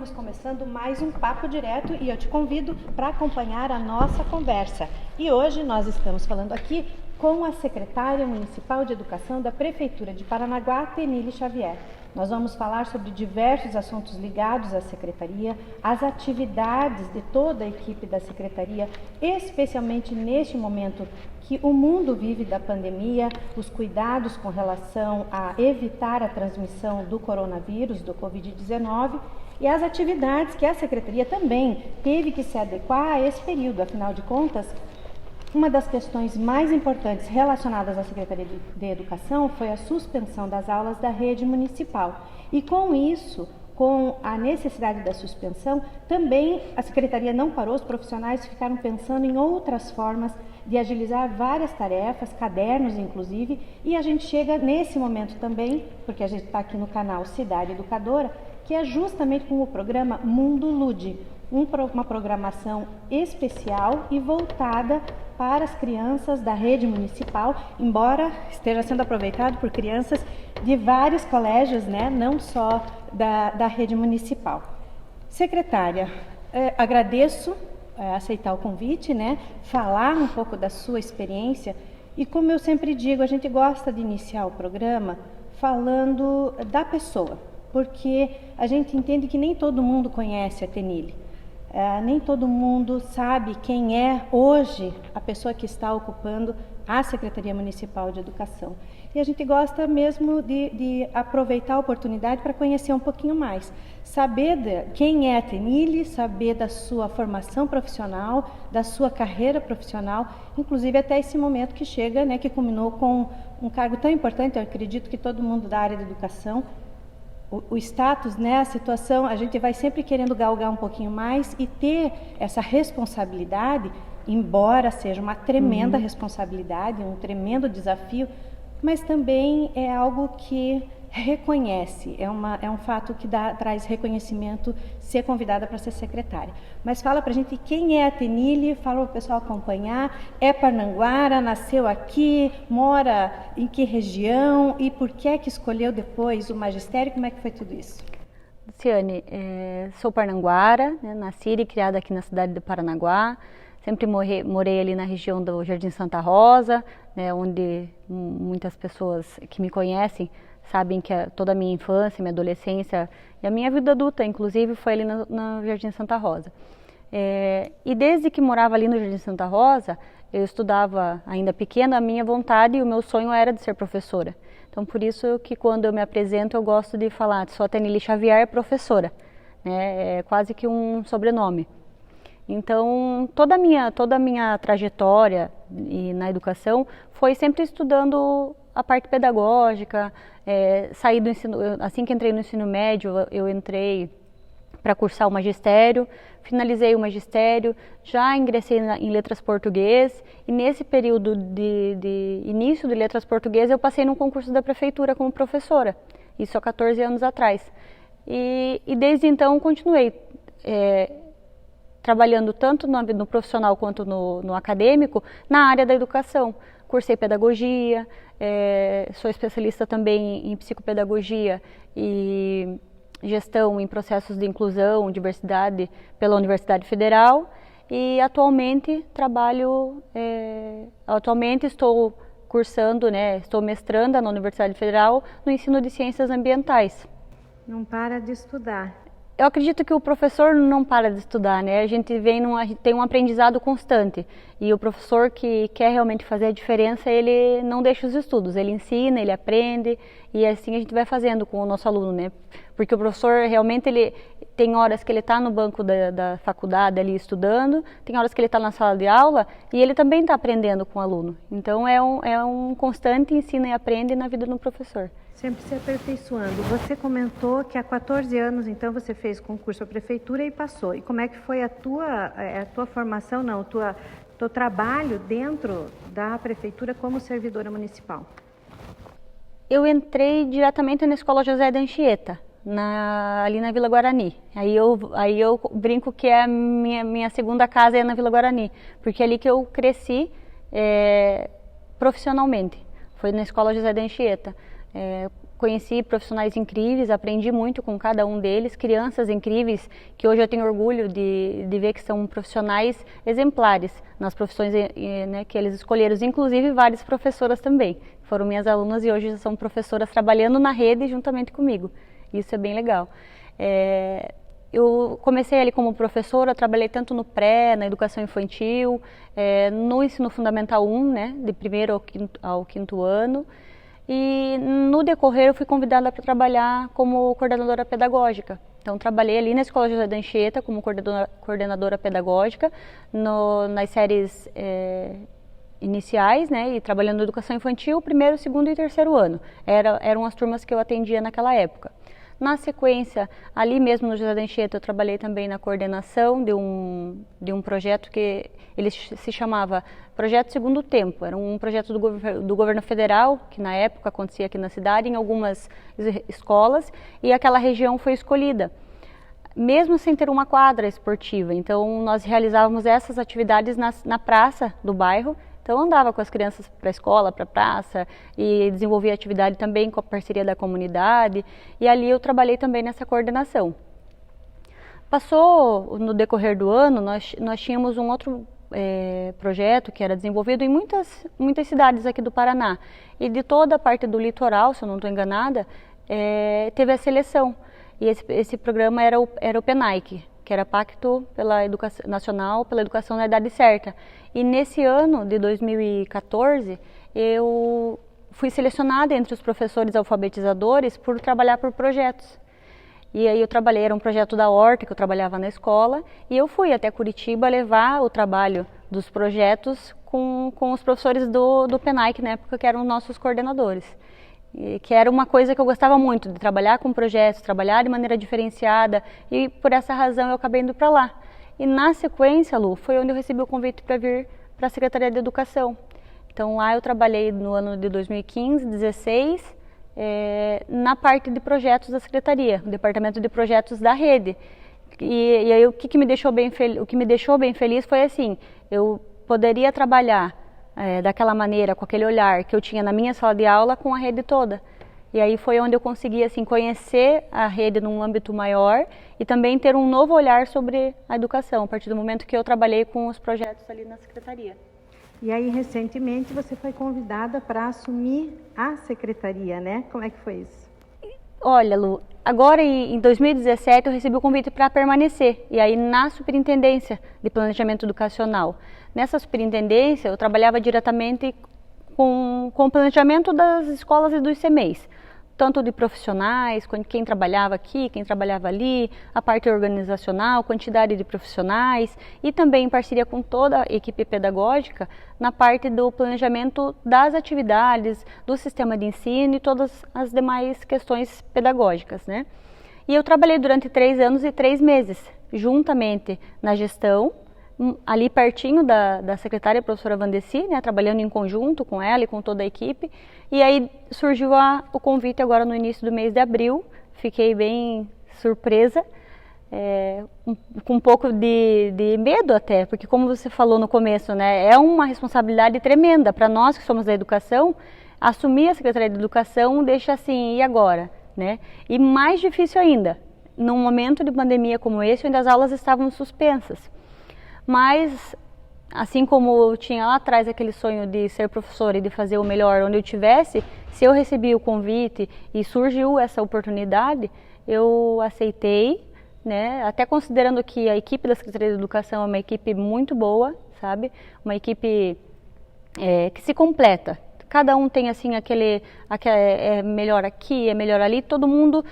estamos começando mais um Papo Direto e eu te convido para acompanhar a nossa conversa. E hoje nós estamos falando aqui com a secretária municipal de educação da Prefeitura de Paranaguá, Tenille Xavier. Nós vamos falar sobre diversos assuntos ligados à secretaria, as atividades de toda a equipe da secretaria, especialmente neste momento que o mundo vive da pandemia, os cuidados com relação a evitar a transmissão do coronavírus, do Covid-19, e as atividades que a secretaria também teve que se adequar a esse período. Afinal de contas, uma das questões mais importantes relacionadas à Secretaria de Educação foi a suspensão das aulas da rede municipal. E com isso, com a necessidade da suspensão, também a Secretaria não parou, os profissionais ficaram pensando em outras formas de agilizar várias tarefas, cadernos inclusive, e a gente chega nesse momento também, porque a gente está aqui no canal Cidade Educadora, que é justamente com o programa Mundo Lude, uma programação especial e voltada para as crianças da rede municipal, embora esteja sendo aproveitado por crianças de vários colégios, né, não só da rede municipal. Secretária, agradeço aceitar o convite, né, falar um pouco da sua experiência e, como eu sempre digo, a gente gosta de iniciar o programa falando da pessoa, porque a gente entende que nem todo mundo conhece a Tenille. Nem todo mundo sabe quem é hoje a pessoa que está ocupando a Secretaria Municipal de Educação. E a gente gosta mesmo de aproveitar a oportunidade para conhecer um pouquinho mais. Saber quem é a Tenille, saber da sua formação profissional, da sua carreira profissional, inclusive até esse momento que chega, né, que culminou com um cargo tão importante, eu acredito que todo mundo da área da educação, o status, né, a situação, a gente vai sempre querendo galgar um pouquinho mais e ter essa responsabilidade, embora seja uma tremenda responsabilidade, um tremendo desafio, mas também é algo que reconhece, é um fato que traz reconhecimento ser convidada para ser secretária. Mas fala para a gente quem é a Tenille, fala para o pessoal acompanhar, é parnanguara, nasceu aqui, mora em que região e por que é que escolheu depois o magistério, como é que foi tudo isso? Luciane, sou parnanguara, né, nascida e criada aqui na cidade de Paranaguá, sempre morei ali na região do Jardim Santa Rosa, né, onde muitas pessoas que me conhecem sabem que toda a minha infância, minha adolescência e a minha vida adulta, inclusive, foi ali no Jardim Santa Rosa. E desde que morava ali no Jardim Santa Rosa, eu estudava ainda pequena, a minha vontade e o meu sonho era de ser professora. Então, por isso que quando eu me apresento, eu gosto de falar, sou a Tenille Xavier, professora, né? É quase que um sobrenome. Então, toda a minha trajetória na educação foi sempre estudando a parte pedagógica, saí do ensino, assim que entrei no ensino médio, eu entrei para cursar o magistério, finalizei o magistério, já ingressei em letras português e nesse período de início de letras português eu passei num concurso da prefeitura como professora, isso há 14 anos atrás. E desde então continuei trabalhando tanto no profissional quanto no acadêmico na área da educação. Cursei pedagogia, sou especialista também em psicopedagogia e gestão em processos de inclusão, diversidade pela Universidade Federal e atualmente estou cursando, né, estou mestranda na Universidade Federal no ensino de ciências ambientais. Não para de estudar. Eu acredito que o professor não para de estudar, né? A gente tem um aprendizado constante e o professor que quer realmente fazer a diferença, ele não deixa os estudos, ele ensina, ele aprende e assim a gente vai fazendo com o nosso aluno, né? Porque o professor realmente ele tem horas que ele está no banco da faculdade ali estudando, tem horas que ele está na sala de aula e ele também está aprendendo com o aluno. Então é um constante ensina e aprende na vida do professor. Sempre se aperfeiçoando. Você comentou que há 14 anos, então, você fez concurso à prefeitura e passou. E como é que foi a tua formação, o teu trabalho dentro da prefeitura como servidora municipal? Eu entrei diretamente na Escola José da Anchieta, ali na Vila Guarani. Aí eu brinco que é a minha segunda casa é na Vila Guarani, porque é ali que eu cresci profissionalmente. Foi na Escola José da Anchieta. conheci profissionais incríveis, aprendi muito com cada um deles, crianças incríveis, que hoje eu tenho orgulho de ver que são profissionais exemplares nas profissões, né, que eles escolheram, inclusive várias professoras também, foram minhas alunas e hoje são professoras trabalhando na rede juntamente comigo, isso é bem legal. Eu comecei ali como professora, trabalhei tanto no pré, na educação infantil, no ensino fundamental 1, né, de primeiro ao quinto ano. E no decorrer eu fui convidada para trabalhar como coordenadora pedagógica. Então trabalhei ali na Escola José da Anchieta como coordenadora pedagógica nas séries iniciais, né, e trabalhando na educação infantil, primeiro, segundo e terceiro ano. Eram as turmas que eu atendia naquela época. Na sequência, ali mesmo no José da Anchieta, eu trabalhei também na coordenação de um projeto que ele se chamava Projeto Segundo Tempo. Era um projeto do governo federal, que na época acontecia aqui na cidade, em algumas escolas, e aquela região foi escolhida, mesmo sem ter uma quadra esportiva. Então, nós realizávamos essas atividades na praça do bairro. Então, eu andava com as crianças para a escola, para a praça, e desenvolvia atividade também com a parceria da comunidade, e ali eu trabalhei também nessa coordenação. Passou, no decorrer do ano, nós tínhamos um outro projeto que era desenvolvido em muitas cidades aqui do Paraná, e de toda a parte do litoral, se eu não estou enganada, teve a seleção, e esse programa era o PENAIC, que era Pacto Nacional pela Educação na Idade Certa. E nesse ano de 2014, eu fui selecionada entre os professores alfabetizadores por trabalhar por projetos. E aí eu trabalhei, era um projeto da Horta, que eu trabalhava na escola, e eu fui até Curitiba levar o trabalho dos projetos com os professores do PENAIC, na época, que eram nossos coordenadores. E que era uma coisa que eu gostava muito, de trabalhar com projetos, trabalhar de maneira diferenciada, e por essa razão eu acabei indo para lá. E na sequência, Lu, foi onde eu recebi o convite para vir para a Secretaria de Educação. Então lá eu trabalhei no ano de 2015, 2016, na parte de projetos da Secretaria, no Departamento de Projetos da Rede. E aí o que me deixou bem feliz foi assim, eu poderia trabalhar daquela maneira, com aquele olhar que eu tinha na minha sala de aula com a rede toda. E aí foi onde eu consegui assim, conhecer a rede num âmbito maior e também ter um novo olhar sobre a educação, a partir do momento que eu trabalhei com os projetos ali na Secretaria. E aí, recentemente, você foi convidada para assumir a Secretaria, né? Como é que foi isso? Olha, Lu, agora em 2017 eu recebi o convite para permanecer, e aí na Superintendência de Planejamento Educacional. Nessa superintendência eu trabalhava diretamente com o planejamento das escolas e dos CMEs, tanto de profissionais, quem trabalhava aqui, quem trabalhava ali, a parte organizacional, quantidade de profissionais e também em parceria com toda a equipe pedagógica na parte do planejamento das atividades, do sistema de ensino e todas as demais questões pedagógicas, né? E eu trabalhei durante 3 anos e 3 meses, juntamente na gestão, ali pertinho da secretária, a professora Vandeci, né, trabalhando em conjunto com ela e com toda a equipe. E aí surgiu o convite agora no início do mês de abril, fiquei bem surpresa, com um pouco de medo até, porque como você falou no começo, né, é uma responsabilidade tremenda para nós que somos da educação, assumir a Secretaria de Educação deixa assim, e agora? Né? E mais difícil ainda, num momento de pandemia como esse, onde as aulas estavam suspensas. Mas, assim como eu tinha lá atrás aquele sonho de ser professora e de fazer o melhor onde eu estivesse, se eu recebi o convite e surgiu essa oportunidade, eu aceitei, né? Até considerando que a equipe da Secretaria de Educação é uma equipe muito boa, sabe? Uma equipe que se completa. Cada um tem assim é melhor aqui, é melhor ali, todo mundo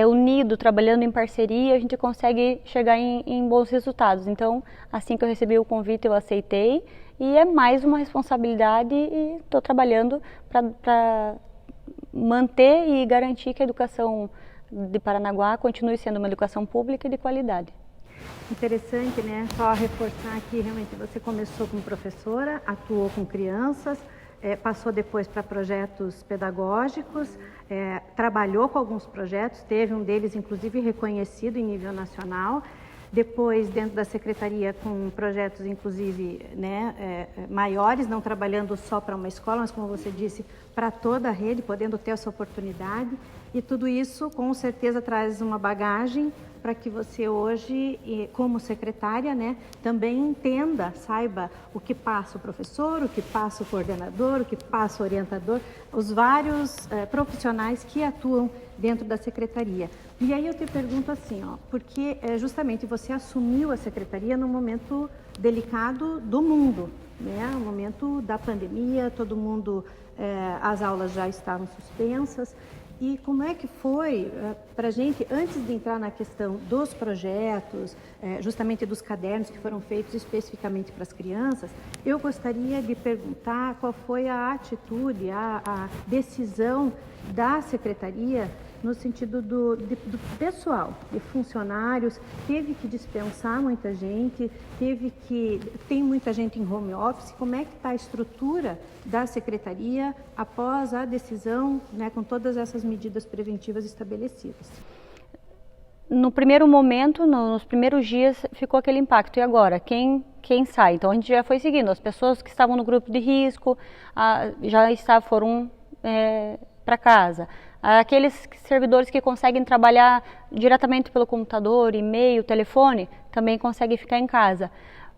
unido, trabalhando em parceria, a gente consegue chegar em bons resultados. Então, assim que eu recebi o convite, eu aceitei e é mais uma responsabilidade e estou trabalhando para manter e garantir que a educação de Paranaguá continue sendo uma educação pública e de qualidade. Interessante, né? Só reforçar aqui, realmente você começou como professora, atuou com crianças, passou depois para projetos pedagógicos, trabalhou com alguns projetos, teve um deles inclusive reconhecido em nível nacional, depois dentro da secretaria com projetos inclusive, né, maiores, não trabalhando só para uma escola, mas como você disse, para toda a rede, podendo ter essa oportunidade, e tudo isso com certeza traz uma bagagem para que você hoje, como secretária, né, também entenda, saiba o que passa o professor, o que passa o coordenador, o que passa o orientador, os vários profissionais que atuam dentro da secretaria. E aí eu te pergunto assim, ó, porque justamente você assumiu a secretaria num momento delicado do mundo, né, um momento da pandemia, todo mundo, as aulas já estavam suspensas. E como é que foi para a gente, antes de entrar na questão dos projetos, justamente dos cadernos que foram feitos especificamente para as crianças, eu gostaria de perguntar qual foi a atitude, a decisão da secretaria no sentido do pessoal, de funcionários, teve que dispensar muita gente, tem muita gente em home office. Como é que está a estrutura da secretaria após a decisão, né, com todas essas medidas preventivas estabelecidas? No primeiro momento, nos primeiros dias, ficou aquele impacto. E agora? Quem sai? Então a gente já foi seguindo. As pessoas que estavam no grupo de risco foram para casa. Aqueles servidores que conseguem trabalhar diretamente pelo computador, e-mail, telefone, também conseguem ficar em casa.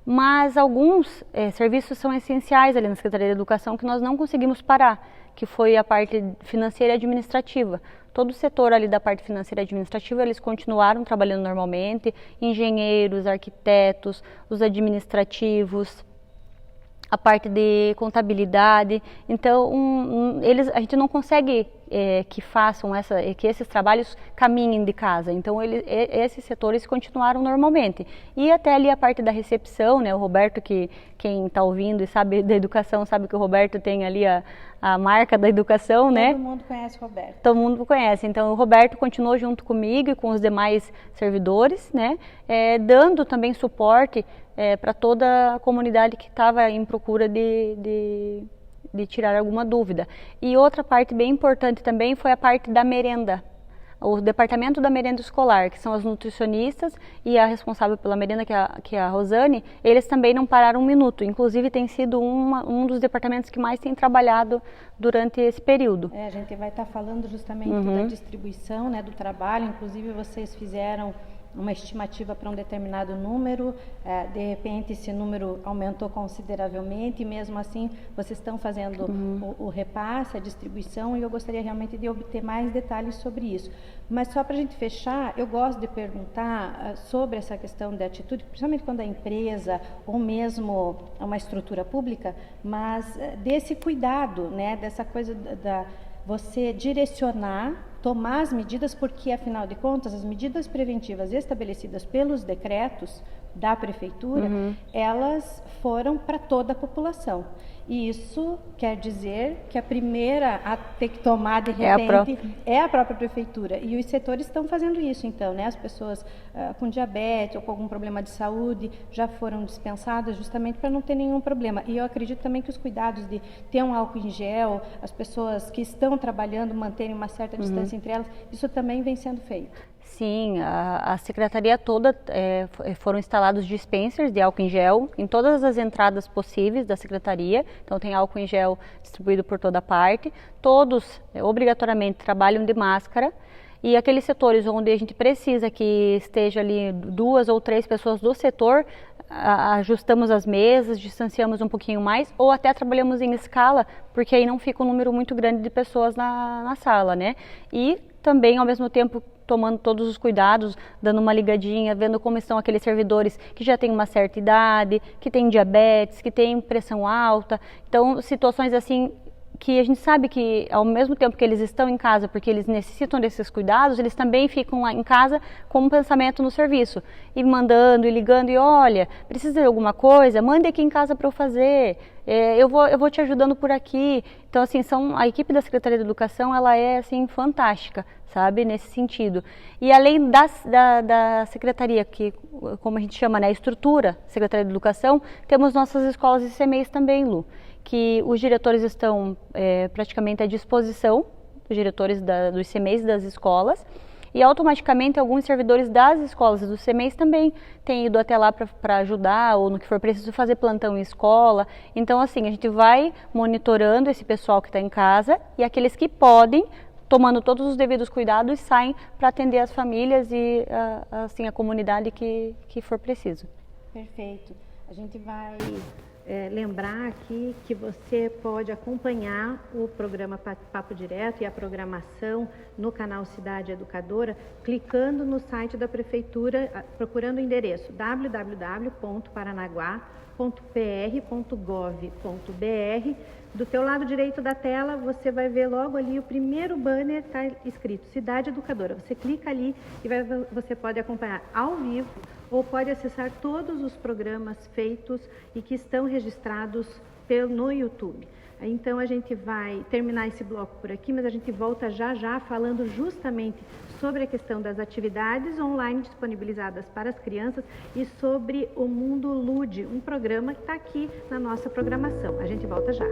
Mas alguns serviços são essenciais ali na Secretaria de Educação que nós não conseguimos parar, que foi a parte financeira e administrativa. Todo o setor ali da parte financeira e administrativa, eles continuaram trabalhando normalmente, engenheiros, arquitetos, os administrativos, a parte de contabilidade. Então, a gente não consegue que esses trabalhos caminhem de casa. Então, esses setores continuaram normalmente. E até ali a parte da recepção, né? O Roberto, quem está ouvindo e sabe da educação, sabe que o Roberto tem ali a marca da educação, né? Todo mundo conhece o Roberto. Todo mundo conhece. Então, o Roberto continuou junto comigo e com os demais servidores, né? Dando também suporte para toda a comunidade que estava em procura de tirar alguma dúvida. E outra parte bem importante também foi a parte da merenda. O departamento da merenda escolar, que são as nutricionistas e a responsável pela merenda, que é a Rosane, eles também não pararam um minuto. Inclusive tem sido um dos departamentos que mais tem trabalhado durante esse período. A gente vai estar falando justamente da distribuição, né, do trabalho. Inclusive vocês fizeram uma estimativa para um determinado número, de repente esse número aumentou consideravelmente e mesmo assim vocês estão fazendo o repasse, a distribuição, e eu gostaria realmente de obter mais detalhes sobre isso. Mas só para a gente fechar, eu gosto de perguntar sobre essa questão de atitude, principalmente quando a empresa ou mesmo uma estrutura pública, mas desse cuidado, né, dessa coisa da você direcionar, tomar as medidas, porque afinal de contas as medidas preventivas estabelecidas pelos decretos da prefeitura, elas foram para toda a população. E isso quer dizer que a primeira a ter que tomar de repente é a própria prefeitura. E os setores estão fazendo isso, então, né? As pessoas com diabetes ou com algum problema de saúde já foram dispensadas justamente para não ter nenhum problema. E eu acredito também que os cuidados de ter um álcool em gel, as pessoas que estão trabalhando manterem uma certa distância entre elas, isso também vem sendo feito. Sim, a secretaria toda foram instalados dispensers de álcool em gel em todas as entradas possíveis da secretaria. Então tem álcool em gel distribuído por toda parte. Todos obrigatoriamente trabalham de máscara. E aqueles setores onde a gente precisa que esteja ali 2 ou 3 pessoas do setor, ajustamos as mesas, distanciamos um pouquinho mais, ou até trabalhamos em escala, porque aí não fica um número muito grande de pessoas na sala, né? E também, ao mesmo tempo, tomando todos os cuidados, dando uma ligadinha, vendo como estão aqueles servidores que já têm uma certa idade, que têm diabetes, que têm pressão alta. Então, situações assim que a gente sabe que ao mesmo tempo que eles estão em casa porque eles necessitam desses cuidados, eles também ficam lá em casa com um pensamento no serviço, e mandando e ligando, e olha, precisa de alguma coisa, mande aqui em casa para eu fazer, eu vou te ajudando por aqui. Então assim, a equipe da Secretaria de Educação, ela é assim fantástica, sabe, nesse sentido. E além da Secretaria, que como a gente chama, né, a estrutura Secretaria de Educação, temos nossas escolas e ICMEIs também, Lu, que os diretores estão praticamente à disposição, os diretores dos ICMEIs das escolas, E automaticamente alguns servidores das escolas e do CEMEIS também têm ido até lá para ajudar, ou no que for preciso fazer plantão em escola. Então assim, a gente vai monitorando esse pessoal que está em casa e aqueles que podem, tomando todos os devidos cuidados, saem para atender as famílias e assim, a comunidade que for preciso. Perfeito. A gente vai lembrar aqui que você pode acompanhar o programa Papo Direto e a programação no canal Cidade Educadora, clicando no site da Prefeitura, procurando o endereço www.paranaguá.pr.gov.br. Do teu lado direito da tela, você vai ver logo ali o primeiro banner, está escrito Cidade Educadora. Você clica ali e você pode acompanhar ao vivo ou pode acessar todos os programas feitos e que estão registrados no YouTube. Então a gente vai terminar esse bloco por aqui, mas a gente volta já falando justamente sobre a questão das atividades online disponibilizadas para as crianças e sobre o Mundo Lude, um programa que está aqui na nossa programação. A gente volta já.